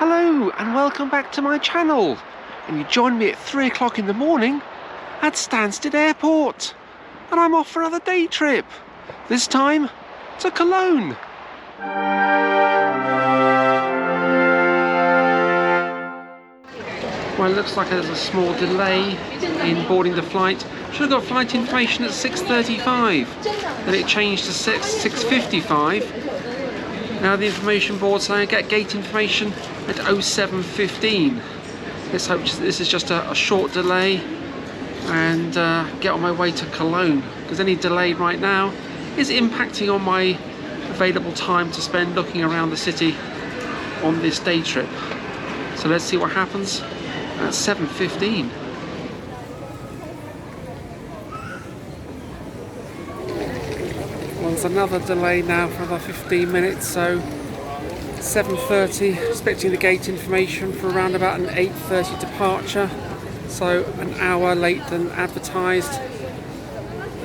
Hello and welcome back to my channel, and you join me at 3 o'clock in the morning at Stanstead Airport, and I'm off for another day trip, this time to Cologne. Well, it looks like there's a small delay in boarding the flight. Should have got flight information at 6:35, then it changed to 6:55. Now the information board saying I get gate information at 07:15. Let's hope this is just a short delay and get on my way to Cologne, because any delay right now is impacting on my available time to spend looking around the city on this day trip. So let's see what happens at 7:15. Well, there's another delay now for about 15 minutes, so 7:30, expecting the gate information for around about an 8:30 departure, so an hour late than advertised.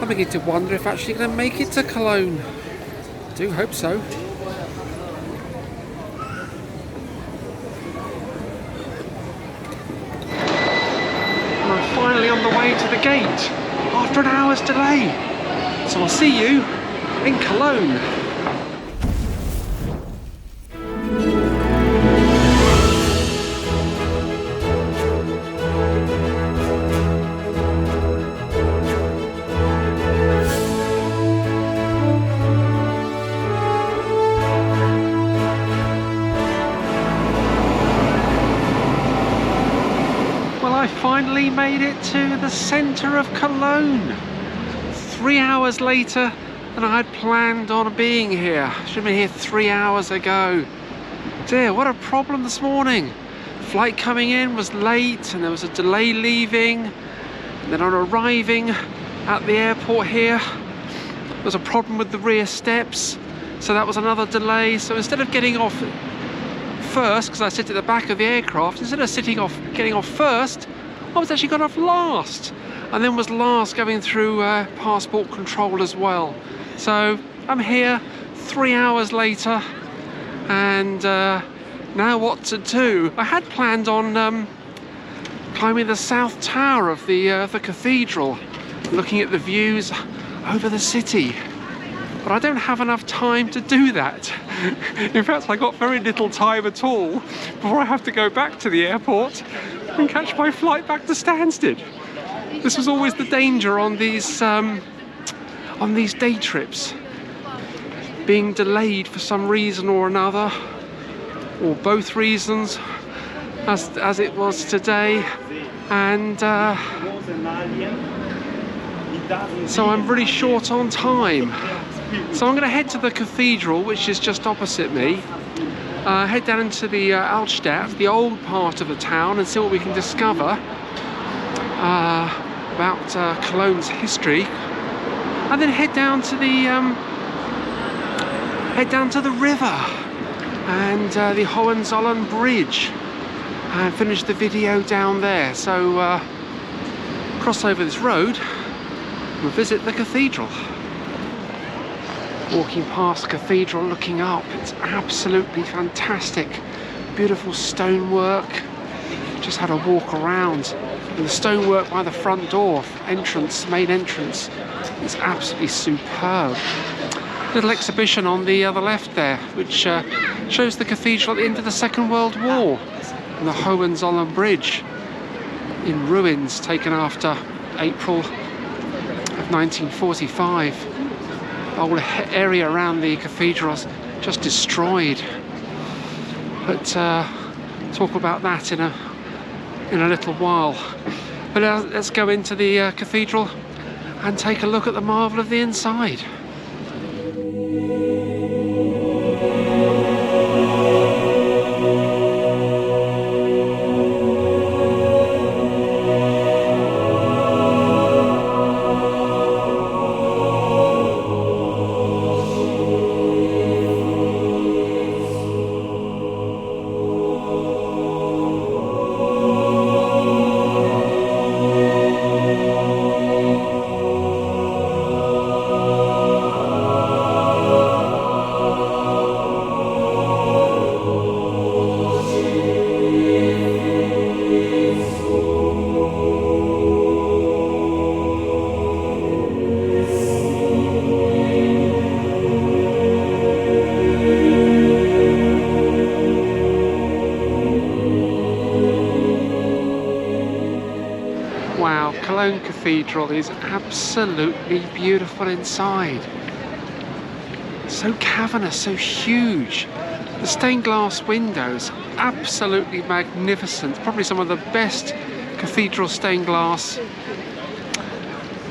I'm beginning to wonder if I'm actually going to make it to Cologne. I do hope so. And I'm finally on the way to the gate after an hour's delay. So I'll see you in Cologne. Well, I finally made it to the centre of Cologne. 3 hours later than I had planned on being here. Should have been here 3 hours ago. Dear, what a problem this morning. Flight coming in was late and there was a delay leaving. And then on arriving at the airport here, there was a problem with the rear steps. So that was another delay. So instead of getting off first, because I sit at the back of the aircraft, instead of getting off first, I was actually got off last. And then was last going through passport control as well. So I'm here 3 hours later, and now what to do? I had planned on climbing the south tower of the cathedral, looking at the views over the city, but I don't have enough time to do that. In fact, I got very little time at all before I have to go back to the airport and catch my flight back to Stanstead. This was always the danger on these day trips, being delayed for some reason or another, or both reasons, as it was today, and so I'm really short on time. So I'm going to head to the cathedral, which is just opposite me, head down into the Altstadt, the old part of the town, and see what we can discover about Cologne's history, and then head down to the river and the Hohenzollern Bridge and finish the video down there. So cross over this road and visit the cathedral. Walking past the cathedral, looking up, it's absolutely fantastic. Beautiful stonework. Just had a walk around, and the stonework by the front door main entrance, is absolutely superb. Little exhibition on the other left there, which shows the cathedral at the end of the Second World War, and the Hohenzollern Bridge in ruins, taken after April of 1945. The whole area around the cathedral is just destroyed. But talk about that in a little while. But let's go into the cathedral and take a look at the marvel of the inside. Cologne Cathedral is absolutely beautiful inside. So cavernous, so huge. The stained glass windows, absolutely magnificent. Probably some of the best cathedral stained glass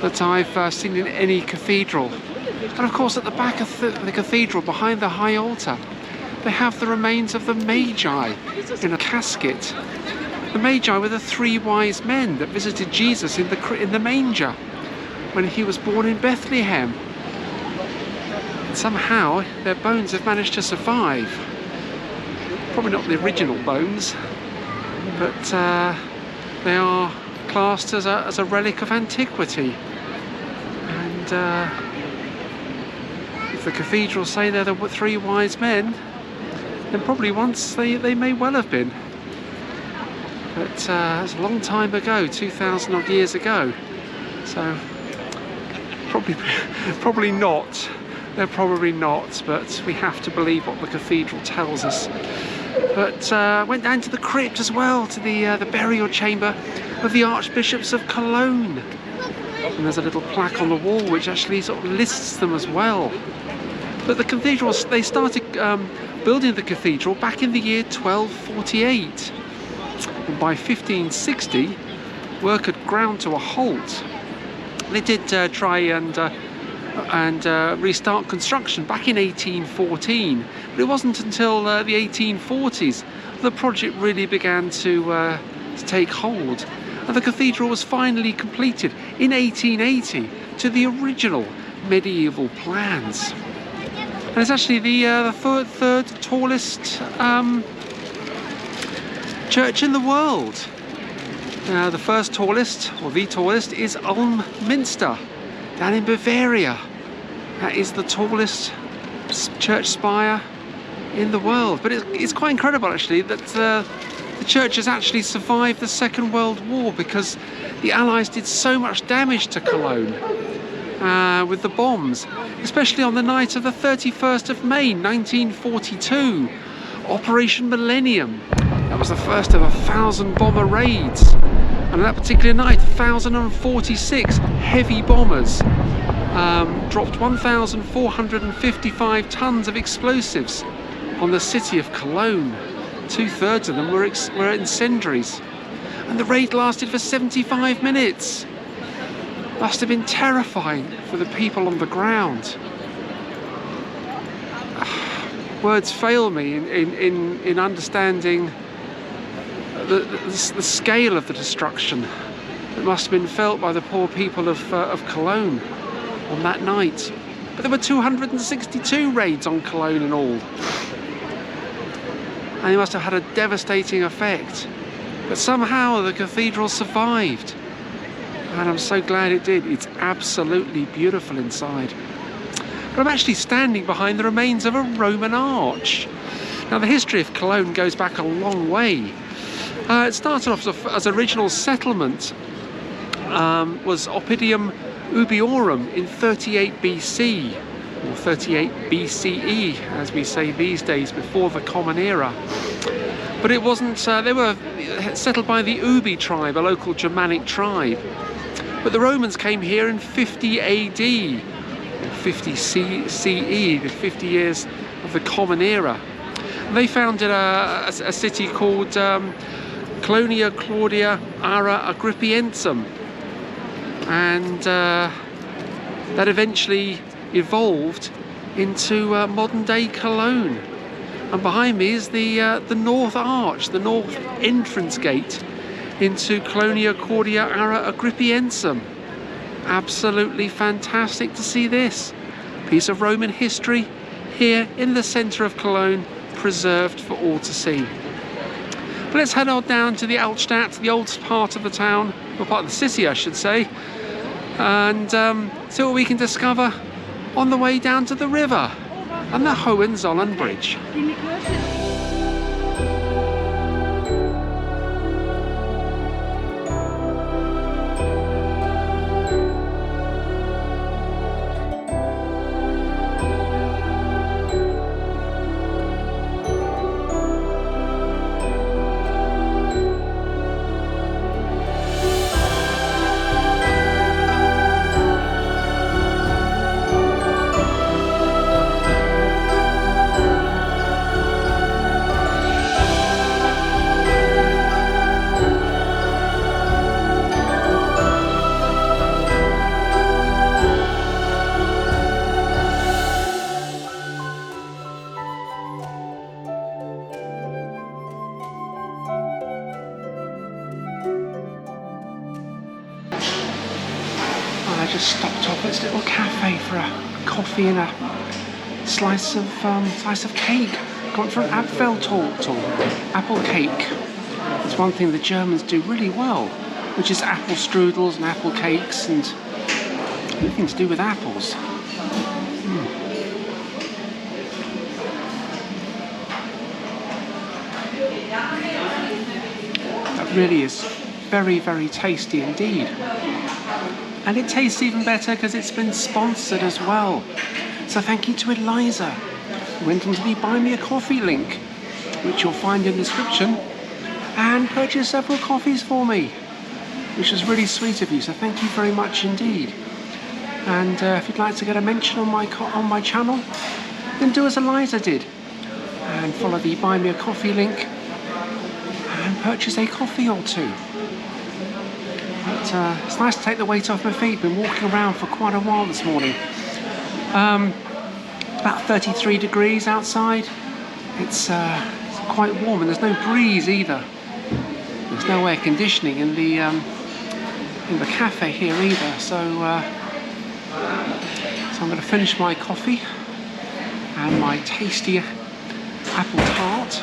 that I've seen in any cathedral. And of course at the back of the cathedral, behind the high altar, they have the remains of the Magi in a casket. The Magi were the three wise men that visited Jesus in the manger when he was born in Bethlehem. And somehow their bones have managed to survive. Probably not the original bones, but they are classed as a relic of antiquity. And if the cathedrals say they're the three wise men, then probably once they may well have been. But it's a long time ago, 2,000 odd years ago. So probably not. They're probably not, but we have to believe what the cathedral tells us. But went down to the crypt as well, to the burial chamber of the Archbishops of Cologne. And there's a little plaque on the wall which actually sort of lists them as well. But the cathedrals, they started building the cathedral back in the year 1248. And by 1560, work had ground to a halt. They did try and restart construction back in 1814, but it wasn't until the 1840s the project really began to take hold, and the cathedral was finally completed in 1880 to the original medieval plans. And it's actually the third tallest church in the world. The first tallest, or the tallest, is Ulm Minster down in Bavaria. That is the tallest church spire in the world. But it's quite incredible actually that the church has actually survived the Second World War, because the Allies did so much damage to Cologne with the bombs, especially on the night of the 31st of May 1942, Operation Millennium. That was the first of 1,000 bomber raids, and on that particular night 1,046 heavy bombers dropped 1,455 tons of explosives on the city of Cologne. 2/3 of them were incendiaries, and the raid lasted for 75 minutes. Must have been terrifying for the people on the ground. Words fail me in understanding the scale of the destruction that must have been felt by the poor people of Cologne on that night. But there were 262 raids on Cologne in all, and it must have had a devastating effect. But somehow the cathedral survived, and I'm so glad it did. It's absolutely beautiful inside. But I'm actually standing behind the remains of a Roman arch. Now the history of Cologne goes back a long way. It started off as original settlement, was Oppidum Ubiorum in 38 BC, or 38 BCE, as we say these days, before the Common Era. But it wasn't, they were settled by the Ubi tribe, a local Germanic tribe. But the Romans came here in 50 AD, or 50 CE, the 50 years of the Common Era. And they founded a city called Colonia Claudia Ara Agrippientum, and that eventually evolved into modern-day Cologne. And behind me is the North Arch, the North entrance gate into Colonia Claudia Ara Agrippientum. Absolutely fantastic to see this piece of Roman history here in the centre of Cologne, preserved for all to see. But let's head on down to the Altstadt, the old part of the town, or part of the city I should say, and see what we can discover on the way down to the river and the Hohenzollern Bridge. I just stopped off at this little cafe for a coffee and a slice of cake. Got from Apfeltorte, or apple cake. It's one thing the Germans do really well, which is apple strudels and apple cakes and anything to do with apples. That really is very, very tasty indeed. And it tastes even better because it's been sponsored as well. So thank you to Eliza, who went into the Buy Me a Coffee link, which you'll find in the description, and purchased several coffees for me, which was really sweet of you, so thank you very much indeed. And if you'd like to get a mention on my channel, then do as Eliza did and follow the Buy Me a Coffee link and purchase a coffee or two. But it's nice to take the weight off my feet. Been walking around for quite a while this morning. About 33 degrees outside. It's quite warm and there's no breeze either. There's no air conditioning in the cafe here either. So I'm going to finish my coffee and my tasty apple tart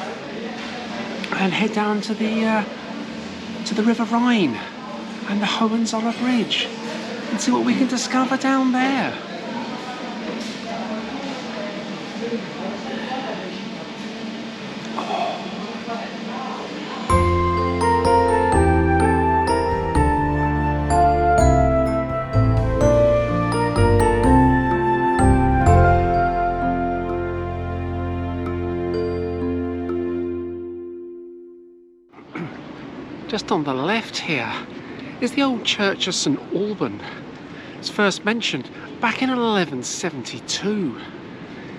and head down to the River Rhine and the Hohenzollern Bridge and see what we can discover down there. Just on the left here is the old church of St. Alban. It's first mentioned back in 1172.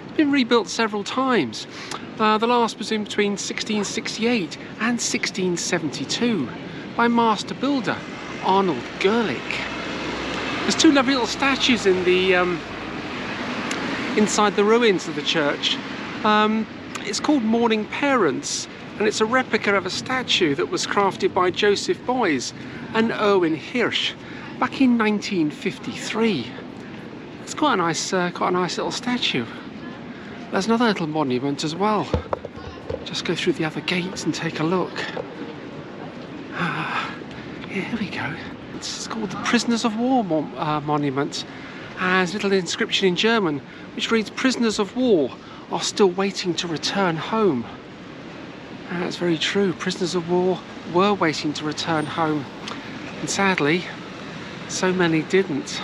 It's been rebuilt several times. The last was in between 1668 and 1672 by master builder Arnold Gerlich. There's two lovely little statues in the inside the ruins of the church. It's called Mourning Parents, and it's a replica of a statue that was crafted by Joseph Beuys and Erwin Hirsch back in 1953. It's quite a nice little statue. There's another little monument as well. Just go through the other gates and take a look. Here we go. It's called the Prisoners of War Monument, and there's a little inscription in German which reads, "Prisoners of war are still waiting to return home." That's very true. Prisoners of war were waiting to return home, and sadly, so many didn't.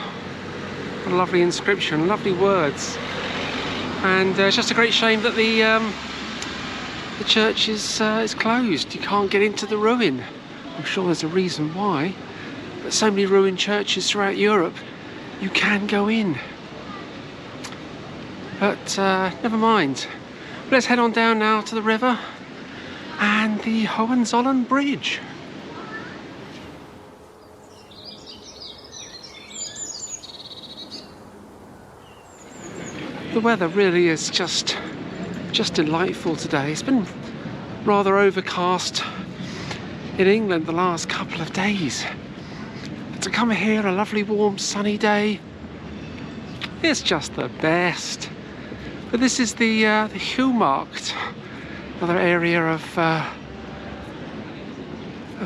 What a lovely inscription, lovely words, and it's just a great shame that the church is closed. You can't get into the ruin. I'm sure there's a reason why, but so many ruined churches throughout Europe, you can go in. But never mind. Let's head on down now to the river and the Hohenzollern Bridge. The weather really is just delightful today. It's been rather overcast in England the last couple of days. But to come here, a lovely warm sunny day, it's just the best. But this is the Neumarkt, another area of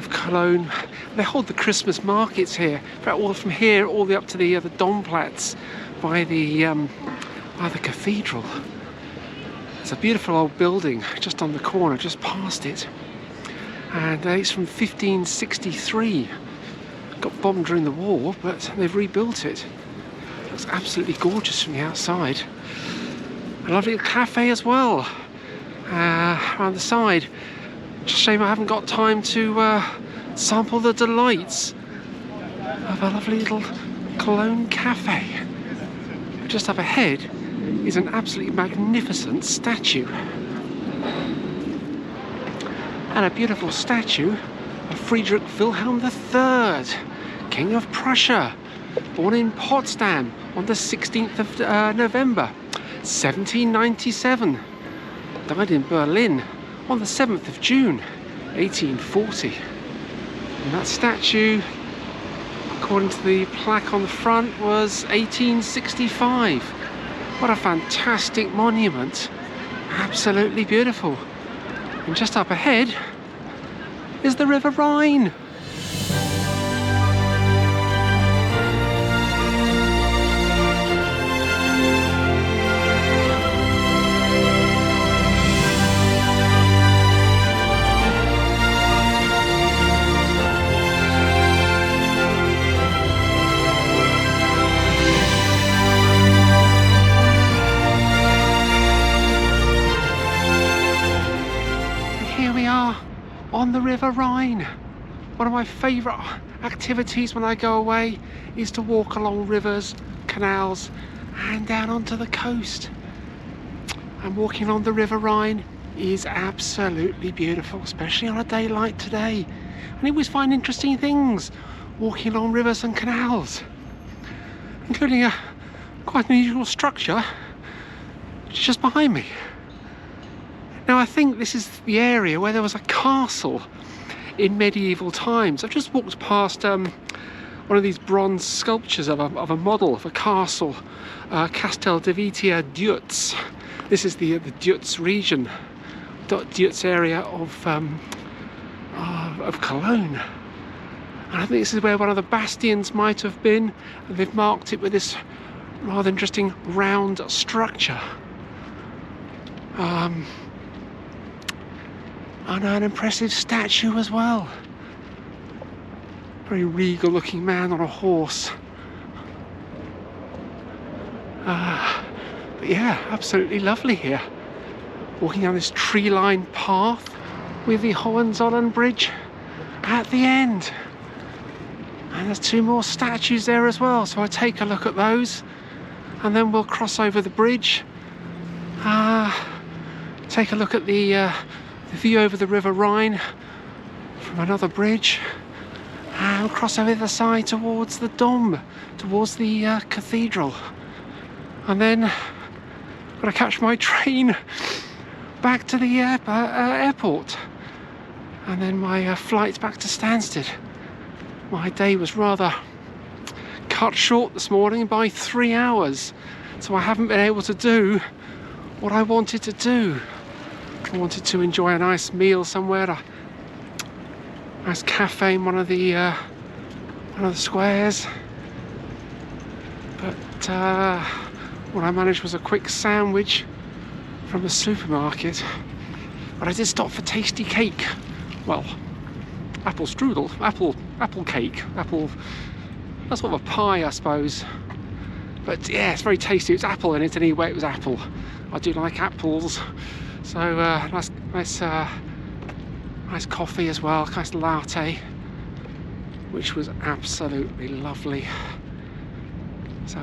Cologne. They hold the Christmas markets here. In fact, all from here all the way up to the Platz by the cathedral. It's a beautiful old building just on the corner, just past it, and it's from 1563. Got bombed during the war, but they've rebuilt it. Looks absolutely gorgeous from the outside. A lovely cafe as well around the side. Just a shame I haven't got time to sample the delights of a lovely little Cologne cafe. Just up ahead is an absolutely magnificent statue, and a beautiful statue of Friedrich Wilhelm III, King of Prussia, born in Potsdam on the 16th of November 1797, died in Berlin on the 7th of June 1840. And that statue according to the plaque on the front, was 1865. What a fantastic monument. Absolutely beautiful. And just up ahead is the River Rhine. On the River Rhine. One of my favourite activities when I go away is to walk along rivers, canals and down onto the coast. And walking on the River Rhine is absolutely beautiful, especially on a day like today. And I always find interesting things walking along rivers and canals, including a quite unusual structure which is just behind me. Now I think this is the area where there was a castle in medieval times. I've just walked past one of these bronze sculptures of a model of a castle, Castel de Vitia Deutz. This is the Deutz region, Deutz area of Cologne. And I think this is where one of the bastions might have been, and they've marked it with this rather interesting round structure. And an impressive statue as well. Very regal looking man on a horse. But yeah, absolutely lovely here. Walking down this tree-lined path with the Hohenzollern Bridge at the end. And there's two more statues there as well, so I take a look at those and then we'll cross over the bridge. Take a look at the view over the River Rhine from another bridge and cross over the other side towards the Dom, towards the cathedral. And then I'm going to catch my train back to the airport, and then my flight back to Stanstead. My day was rather cut short this morning by 3 hours, so I haven't been able to do what I wanted to do. I wanted to enjoy a nice meal somewhere, a nice cafe in one of the squares, but what I managed was a quick sandwich from the supermarket. But I did stop for tasty cake. Well, apple strudel, apple cake, that's sort of a pie, I suppose. But yeah, it's very tasty. It's apple in it anyway. It was apple. I do like apples. So nice coffee as well, nice latte, which was absolutely lovely. So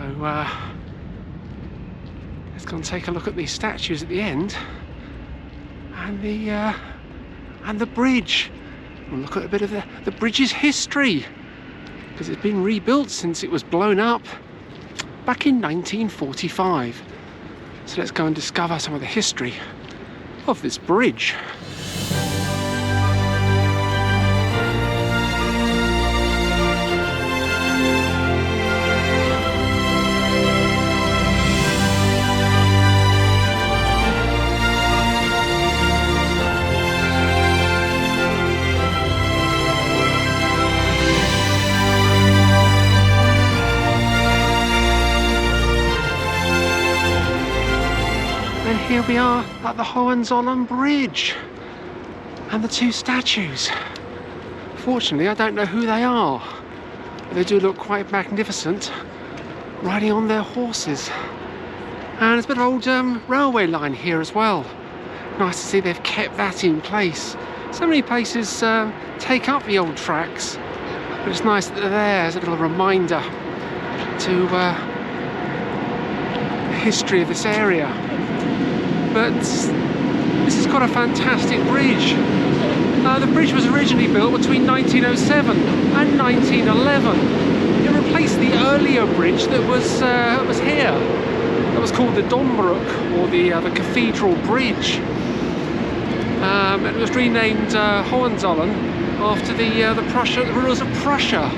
let's go and take a look at these statues at the end, and the bridge. We'll look at a bit of the bridge's history, because it's been rebuilt since it was blown up back in 1945. So let's go and discover some of the history of this bridge. Here we are at the Hohenzollern Bridge and the two statues. Fortunately, I don't know who they are, but they do look quite magnificent riding on their horses. And there's a bit of old railway line here as well. Nice to see they've kept that in place. So many places take up the old tracks, but it's nice that they're there as a little reminder to the history of this area. But this has got a fantastic bridge. The bridge was originally built between 1907 and 1911. It replaced the earlier bridge that was here. That was called the Dombrücke, or the Cathedral Bridge. And it was renamed Hohenzollern after the rulers of Prussia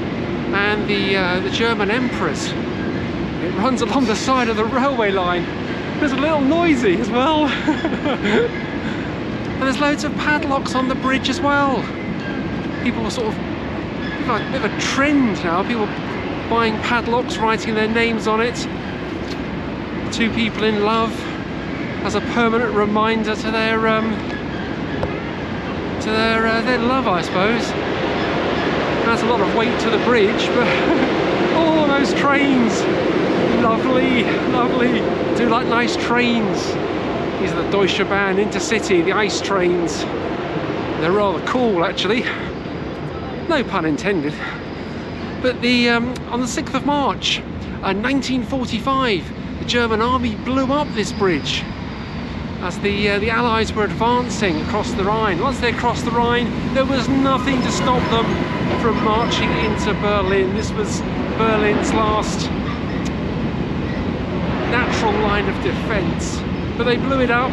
and the German emperors. It runs along the side of the railway line. It's a little noisy as well. And there's loads of padlocks on the bridge as well. People are sort of, a bit of a trend now, people buying padlocks, writing their names on it. Two people in love, as a permanent reminder to their love, I suppose. That's a lot of weight to the bridge, but oh, those trains, lovely, lovely. I do like nice trains. These are the Deutsche Bahn Intercity, the ice trains. They're rather cool, actually. No pun intended. But on the 6th of March, 1945, the German army blew up this bridge as the Allies were advancing across the Rhine. Once they crossed the Rhine, there was nothing to stop them from marching into Berlin. This was Berlin's last natural line of defence. But they blew it up,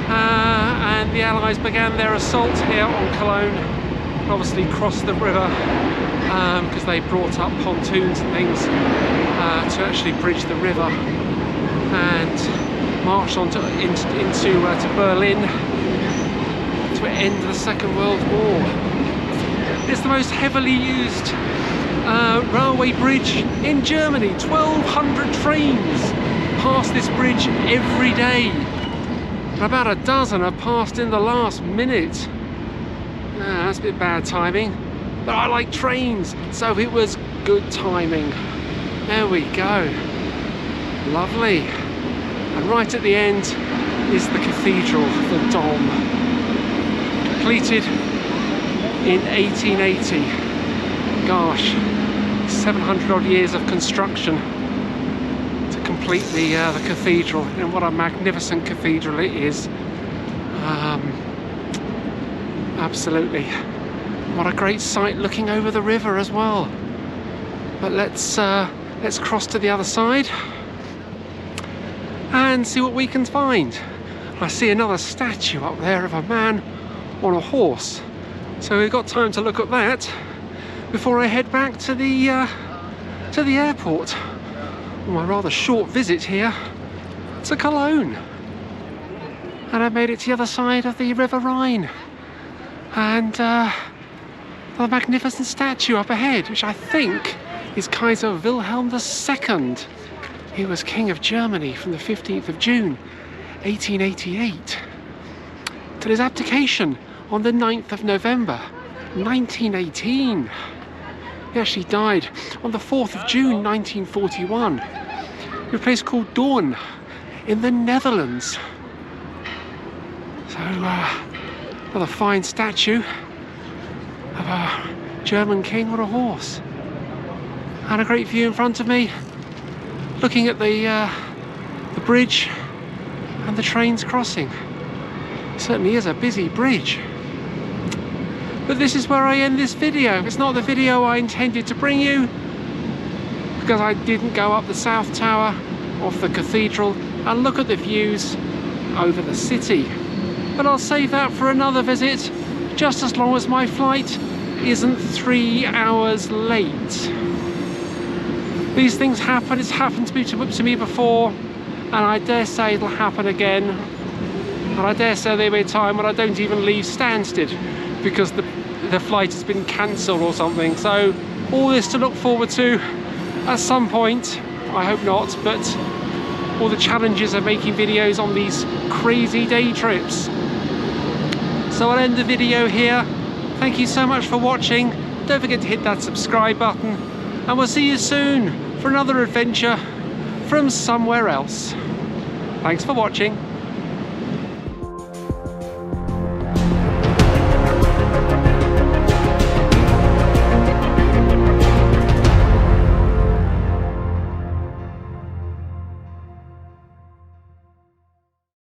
and the Allies began their assault here on Cologne. Obviously crossed the river because they brought up pontoons and things to actually bridge the river, and marched on into Berlin to end the Second World War. It's the most heavily used railway bridge in Germany. 1,200 trains pass this bridge every day. And about a dozen have passed in the last minute. That's a bit bad timing, but I like trains, so it was good timing. There we go. Lovely. And right at the end is the cathedral, the Dom. Completed in 1880. Gosh, 700 odd years of construction to complete the cathedral, and what a magnificent cathedral it is. Absolutely. What a great sight looking over the river as well. But let's cross to the other side and see what we can find. I see another statue up there of a man on a horse, so we've got time to look at that before I head back to the airport on my rather short visit here to Cologne. And I made it to the other side of the River Rhine, and the magnificent statue up ahead, which I think is Kaiser Wilhelm II. He was King of Germany from the 15th of June 1888 to his abdication on the 9th of November 1918. He actually died on the 4th of June 1941 in a place called Doorn in the Netherlands. So another fine statue of a German king on a horse, and a great view in front of me, looking at the bridge and the trains crossing. It certainly is a busy bridge. But this is where I end this video. It's not the video I intended to bring you, because I didn't go up the South Tower of the cathedral and look at the views over the city. But I'll save that for another visit, just as long as my flight isn't 3 hours late. These things happen. It's happened to me before, and I dare say it'll happen again. And I dare say there'll be a time when I don't even leave Stanstead because the flight has been cancelled or something. So all this to look forward to at some point. I hope not, but all the challenges of making videos on these crazy day trips. So I'll end the video here. Thank you so much for watching. Don't forget to hit that subscribe button, and we'll see you soon for another adventure from somewhere else. Thanks for watching.